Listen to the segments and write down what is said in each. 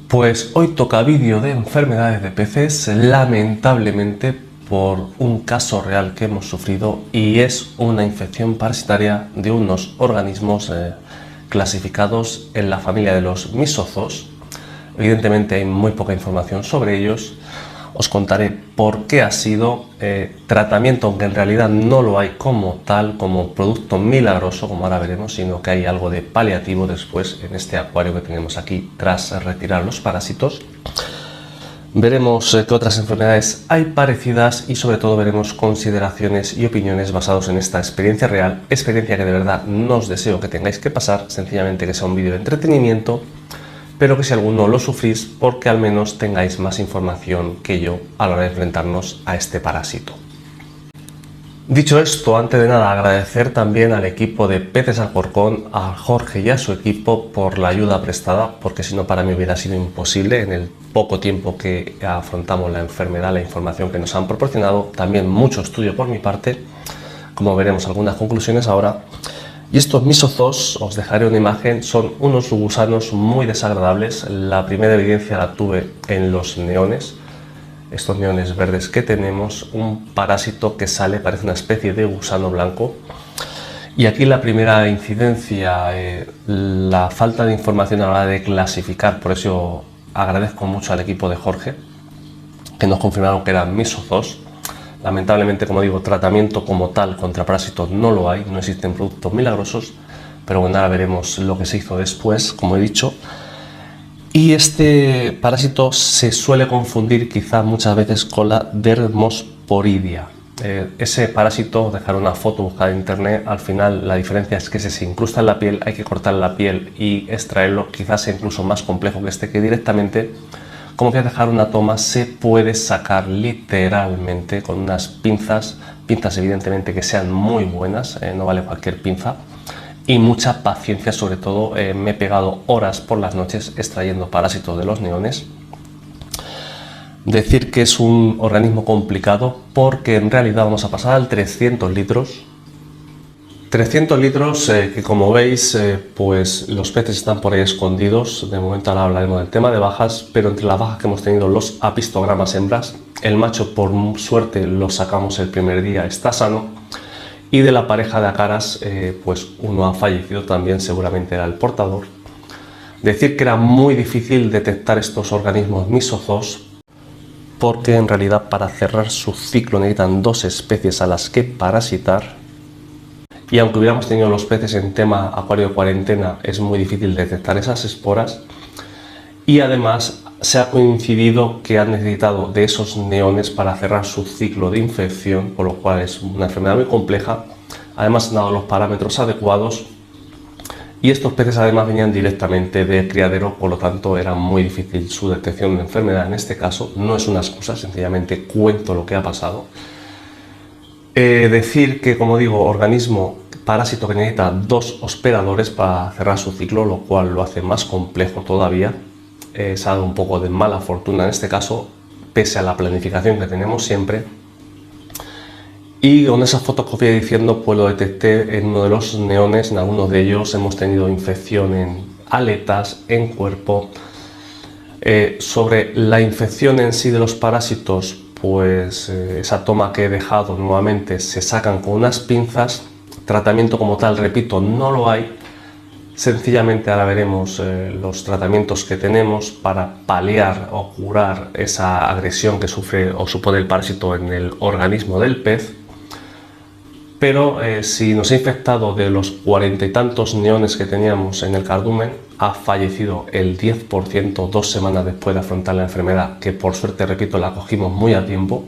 Pues hoy toca vídeo de enfermedades de peces, lamentablemente por un caso real que hemos sufrido, y es una infección parasitaria de unos organismos clasificados en la familia de los misozoos. Evidentemente hay muy poca información sobre ellos. Os contaré por qué ha sido tratamiento, aunque en realidad no lo hay como tal, como producto milagroso, como ahora veremos, sino que hay algo de paliativo después en este acuario que tenemos aquí tras retirar los parásitos. Veremos qué otras enfermedades hay parecidas y sobre todo veremos consideraciones y opiniones basados en esta experiencia real, experiencia que de verdad no os deseo que tengáis que pasar, sencillamente que sea un vídeo de entretenimiento, pero que si alguno lo sufrís, porque al menos tengáis más información que yo a la hora de enfrentarnos a este parásito. Dicho esto, antes de nada agradecer también al equipo de Peces Alcorcón, a Jorge y a su equipo por la ayuda prestada, porque si no para mí hubiera sido imposible en el poco tiempo que afrontamos la enfermedad, la información que nos han proporcionado, también mucho estudio por mi parte, como veremos algunas conclusiones ahora. Y estos misozoos, os dejaré una imagen, son unos gusanos muy desagradables. La primera evidencia la tuve en los neones, estos neones verdes que tenemos, un parásito que sale, parece una especie de gusano blanco. Y aquí la primera incidencia, la falta de información a la hora de clasificar, por eso agradezco mucho al equipo de Jorge, que nos confirmaron que eran misozoos. Lamentablemente, como digo, tratamiento como tal contra parásitos no lo hay, no existen productos milagrosos, pero bueno, ahora veremos lo que se hizo después, como he dicho. Y este parásito se suele confundir quizá muchas veces con la Dermosporidia. Ese parásito, dejar una foto, buscar en internet, al final la diferencia es que se incrusta en la piel, hay que cortar la piel y extraerlo, quizás sea incluso más complejo que este, que directamente, como que dejar una toma, se puede sacar literalmente con unas pinzas evidentemente que sean muy buenas, no vale cualquier pinza, y mucha paciencia sobre todo. Me he pegado horas por las noches extrayendo parásitos de los neones. Decir que es un organismo complicado porque en realidad vamos a pasar al 300 litros. 300 litros que, como veis, pues los peces están por ahí escondidos. De momento ahora hablaremos del tema de bajas, pero entre las bajas que hemos tenido, los apistogramas hembras, el macho por suerte lo sacamos el primer día, está sano, y de la pareja de acaras pues uno ha fallecido también, seguramente era el portador. Decir que era muy difícil detectar estos organismos misozoos porque en realidad para cerrar su ciclo necesitan dos especies a las que parasitar. Y aunque hubiéramos tenido los peces en tema acuario de cuarentena, es muy difícil detectar esas esporas. Y además se ha coincidido que han necesitado de esos neones para cerrar su ciclo de infección, por lo cual es una enfermedad muy compleja. Además han dado los parámetros adecuados y estos peces además venían directamente de criadero, por lo tanto era muy difícil su detección de enfermedad. En este caso no es una excusa, sencillamente cuento lo que ha pasado. Decir que, como digo, organismo parásito que necesita dos hospedadores para cerrar su ciclo, lo cual lo hace más complejo todavía. Se ha dado un poco de mala fortuna en este caso, pese a la planificación que tenemos siempre. Y con esa fotocopia diciendo, pues lo detecté en uno de los neones, en algunos de ellos hemos tenido infección en aletas, en cuerpo. Sobre la infección en sí de los parásitos, pues esa toma que he dejado nuevamente se sacan con unas pinzas. Tratamiento como tal, repito, no lo hay. Sencillamente ahora veremos los tratamientos que tenemos para paliar o curar esa agresión que sufre o supone el parásito en el organismo del pez. Pero si nos ha infectado, de los 40 y tantos neones que teníamos en el cardumen, ha fallecido el 10% 2 semanas después de afrontar la enfermedad, que por suerte, repito, la cogimos muy a tiempo.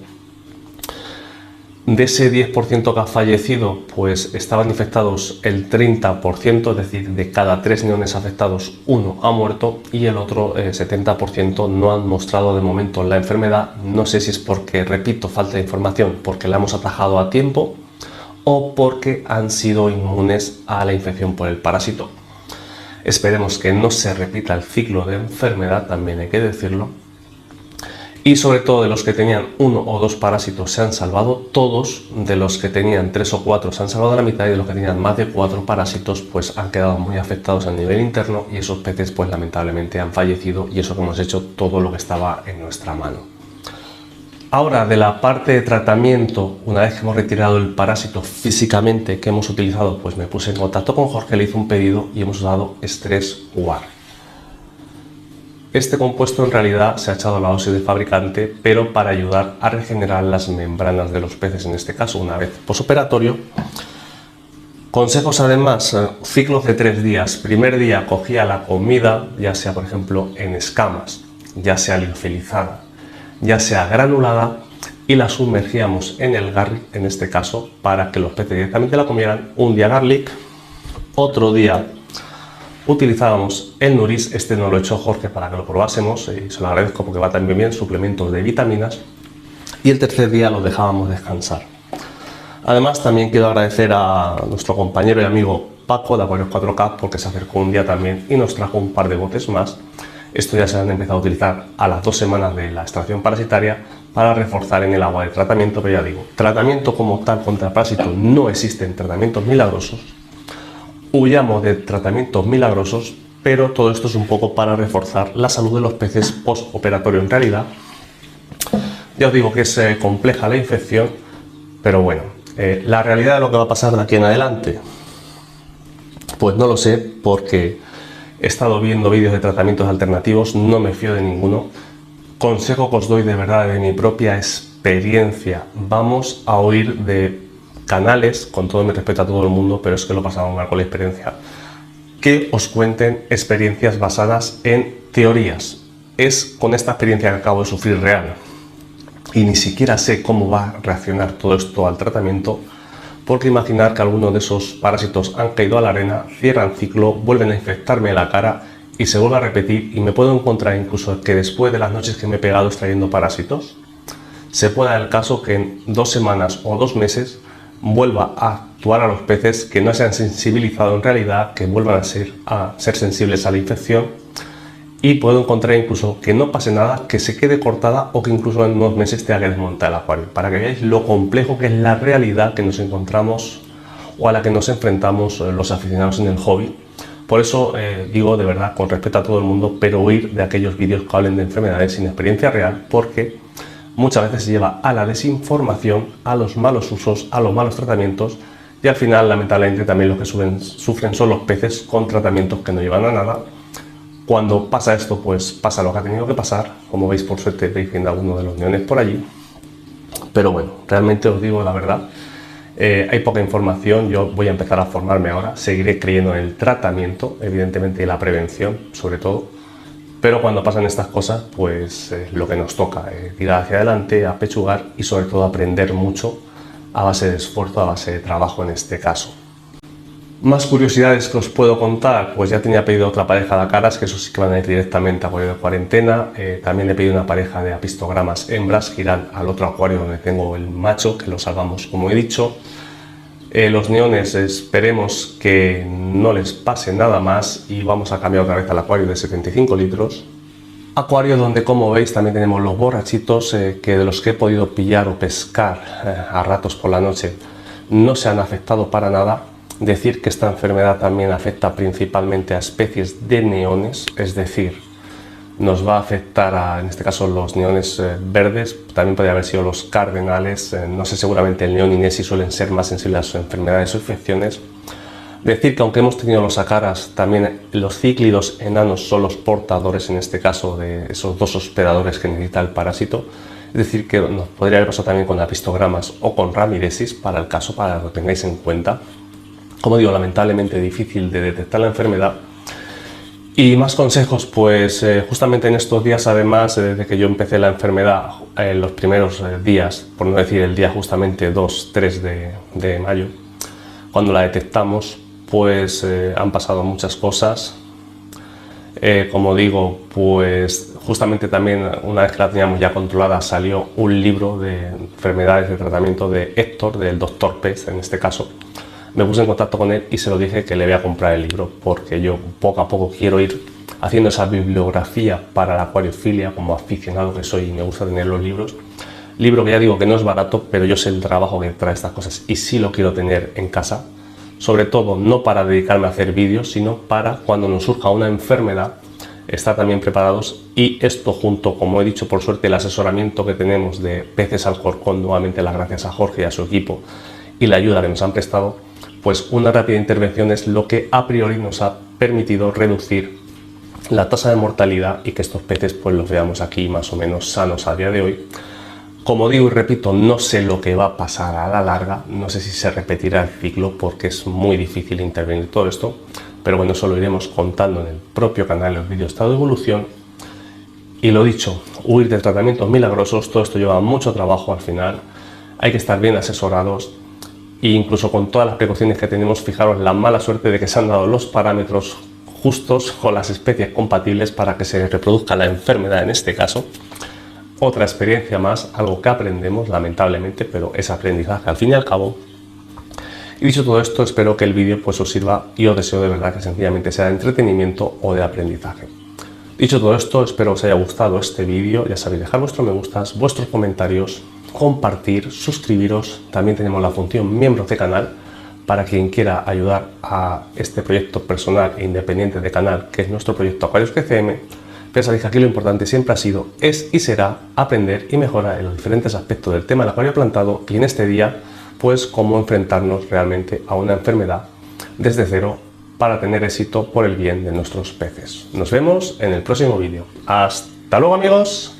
De ese 10% que ha fallecido, pues estaban infectados el 30%, es decir, de cada 3 neones afectados, uno ha muerto y el otro 70% no han mostrado de momento la enfermedad. No sé si es porque, repito, falta de información, porque la hemos atajado a tiempo, o porque han sido inmunes a la infección por el parásito. Esperemos que no se repita el ciclo de enfermedad, también hay que decirlo. y sobre todo de los que tenían 1 o 2 parásitos se han salvado todos, de los que tenían 3 o 4 se han salvado la mitad y de los que tenían más de 4 parásitos pues han quedado muy afectados a nivel interno y esos peces pues lamentablemente han fallecido, y eso que hemos hecho todo lo que estaba en nuestra mano. Ahora, de la parte de tratamiento, una vez que hemos retirado el parásito físicamente que hemos utilizado, pues me puse en contacto con Jorge, le hice un pedido y hemos usado Stress Guard. Este compuesto en realidad se ha echado a la dosis de fabricante, pero para ayudar a regenerar las membranas de los peces, en este caso una vez posoperatorio. Consejos además, ciclos de 3 días. Primer día cogía la comida, ya sea por ejemplo en escamas, ya sea liofilizada, ya sea granulada, y la sumergíamos en el garlic, en este caso, para que los peces directamente la comieran. Un día garlic, otro día utilizábamos el Nuris, este nos lo echó Jorge para que lo probásemos y se lo agradezco porque va también bien, suplementos de vitaminas, y el tercer día lo dejábamos descansar. Además también quiero agradecer a nuestro compañero y amigo Paco de Acuarios 4K porque se acercó un día también y nos trajo un par de botes más. Estos ya se han empezado a utilizar a las 2 semanas de la extracción parasitaria para reforzar en el agua de tratamiento, pero ya digo, tratamiento como tal contra parásitos no existen, tratamientos milagrosos. Huyamos de tratamientos milagrosos, pero todo esto es un poco para reforzar la salud de los peces postoperatorio. En realidad, ya os digo que es compleja la infección, pero bueno, la realidad de lo que va a pasar de aquí en adelante, pues no lo sé, porque he estado viendo vídeos de tratamientos alternativos, no me fío de ninguno. Consejo que os doy de verdad de mi propia experiencia: vamos a oír de canales, con todo mi respeto a todo el mundo, pero es que lo pasamos mal con la experiencia, que os cuenten experiencias basadas en teorías. Es con esta experiencia que acabo de sufrir real, y ni siquiera sé cómo va a reaccionar todo esto al tratamiento, porque imaginar que algunos de esos parásitos han caído a la arena, cierran ciclo, vuelven a infectarme la cara y se vuelve a repetir, y me puedo encontrar incluso que después de las noches que me he pegado extrayendo parásitos, se pueda dar el caso que en 2 semanas o 2 meses vuelva a actuar a los peces que no se han sensibilizado en realidad, que vuelvan a ser sensibles a la infección, y puedo encontrar incluso que no pase nada, que se quede cortada o que incluso en unos meses tenga que desmontar el acuario, para que veáis lo complejo que es la realidad que nos encontramos o a la que nos enfrentamos los aficionados en el hobby. Por eso digo de verdad, con respeto a todo el mundo, pero huir de aquellos vídeos que hablen de enfermedades sin experiencia real, porque muchas veces se lleva a la desinformación, a los malos usos, a los malos tratamientos, y al final lamentablemente también los que sufren son los peces con tratamientos que no llevan a nada. Cuando pasa esto, pues pasa lo que ha tenido que pasar. Como veis, por suerte veis viendo algunos de los neones por allí. Pero bueno, realmente os digo la verdad, hay poca información. Yo voy a empezar a formarme ahora, seguiré creyendo en el tratamiento, evidentemente, y la prevención sobre todo. Pero cuando pasan estas cosas, pues lo que nos toca, tirar hacia adelante, apechugar y sobre todo aprender mucho a base de esfuerzo, a base de trabajo en este caso. Más curiosidades que os puedo contar, pues ya tenía pedido otra pareja de acaras, que eso sí que van a ir directamente a acuario de cuarentena. También he pedido una pareja de apistogramas hembras que irán al otro acuario donde tengo el macho, que lo salvamos como he dicho. Los neones esperemos que no les pase nada más y vamos a cambiar otra vez al acuario de 75 litros. Acuario donde, como veis, también tenemos los borrachitos, que de los que he podido pillar o pescar a ratos por la noche no se han afectado para nada. Decir que esta enfermedad también afecta principalmente a especies de neones, es decir, nos va a afectar a, en este caso, los neones verdes, también podría haber sido los cardenales, no sé, seguramente el neón inesi suelen ser más sensibles a enfermedades o infecciones. Decir que aunque hemos tenido los acaras, también los cíclidos enanos son los portadores, en este caso, de esos 2 hospedadores que necesita el parásito. Es decir, que nos podría haber pasado también con apistogramas o con ramidesis, para el caso, para que lo tengáis en cuenta. Como digo, lamentablemente difícil de detectar la enfermedad. Y más consejos, pues justamente en estos días, además, desde que yo empecé la enfermedad, en los primeros días, por no decir el día justamente 2-3 de mayo, cuando la detectamos, pues han pasado muchas cosas. Como digo, pues justamente también una vez que la teníamos ya controlada, salió un libro de enfermedades de tratamiento de Héctor, del Dr. Pez en este caso. Me puse en contacto con él y se lo dije que le voy a comprar el libro, porque yo poco a poco quiero ir haciendo esa bibliografía para la acuariofilia, como aficionado que soy y me gusta tener los libros. Libro que ya digo que no es barato, pero yo sé el trabajo que trae estas cosas y sí lo quiero tener en casa. Sobre todo no para dedicarme a hacer vídeos, sino para cuando nos surja una enfermedad, estar también preparados. Y esto junto, como he dicho, por suerte el asesoramiento que tenemos de Peces Alcorcón, nuevamente las gracias a Jorge y a su equipo y la ayuda que nos han prestado, pues una rápida intervención es lo que a priori nos ha permitido reducir la tasa de mortalidad y que estos peces pues los veamos aquí más o menos sanos a día de hoy. Como digo y repito, no sé lo que va a pasar a la larga, no sé si se repetirá el ciclo porque es muy difícil intervenir todo esto, pero bueno, eso lo iremos contando en el propio canal, en el vídeo estado de evolución. Y lo dicho, huir de tratamientos milagrosos, todo esto lleva mucho trabajo al final, hay que estar bien asesorados e incluso con todas las precauciones que tenemos, fijaros la mala suerte de que se han dado los parámetros justos con las especies compatibles para que se reproduzca la enfermedad en este caso. Otra experiencia más, algo que aprendemos lamentablemente, pero es aprendizaje al fin y al cabo. Y dicho todo esto, espero que el vídeo pues os sirva y os deseo de verdad que sencillamente sea de entretenimiento o de aprendizaje. Dicho todo esto, espero os haya gustado este vídeo. Ya sabéis, dejar vuestros me gustas, vuestros comentarios, compartir, suscribiros. También tenemos la función miembros de canal para quien quiera ayudar a este proyecto personal e independiente de canal, que es nuestro proyecto Aquarius GCM. Pero sabéis que aquí lo importante siempre ha sido, es y será aprender y mejorar en los diferentes aspectos del tema del acuario plantado y en este día, pues cómo enfrentarnos realmente a una enfermedad desde cero para tener éxito por el bien de nuestros peces. Nos vemos en el próximo vídeo. ¡Hasta luego, amigos!